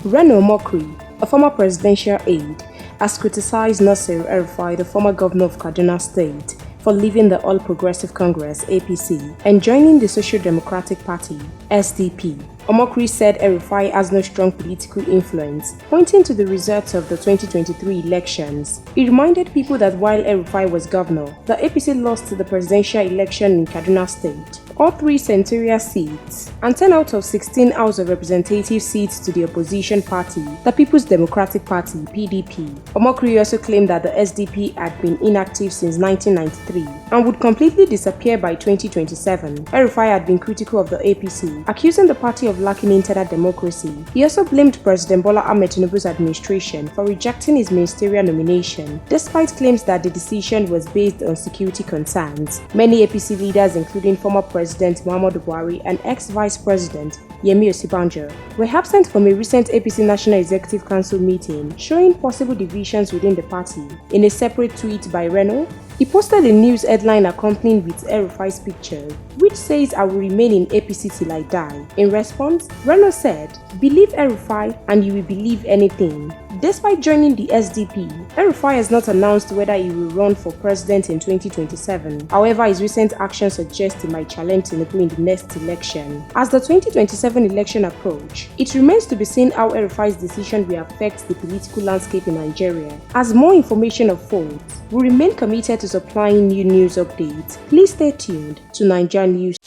Reno Omokri, a former presidential aide, has criticized Nasir El-Rufai, the former governor of Kaduna State, for leaving the All Progressive Congress (APC) and joining the Social Democratic Party (SDP). Omokri said El-Rufai has no strong political influence, pointing to the results of the 2023 elections. He reminded people that while El-Rufai was governor, the APC lost the presidential election in Kaduna State, all 3 senatorial seats, and 10 out of 16 House of Representatives seats to the opposition party, the People's Democratic Party (PDP). Omokri also claimed that the SDP had been inactive since 1993 and would completely disappear by 2027. El-Rufai had been critical of the APC, accusing the party of lacking internal democracy. He also blamed President Bola Ahmed Tinubu's administration for rejecting his ministerial nomination, despite claims that the decision was based on security concerns. Many APC leaders, including former President Muhammadu Buhari and ex-Vice President Yemi Osinbajo, were absent from a recent APC National Executive Council meeting, showing possible divisions within the party. In a separate tweet by Reno, he posted a news headline accompanied with El-Rufai's picture, which says, "I will remain in APC till I die." In response, Reno said, "Believe El-Rufai and you will believe anything." Despite joining the SDP, El-Rufai has not announced whether he will run for president in 2027. However, his recent actions suggest he might challenge Tinubu in the next election. As the 2027 election approach, it remains to be seen how El-Rufai's decision will affect the political landscape in Nigeria. As more information unfolds, we remain committed to supplying you news updates. Please stay tuned to NaijaNews.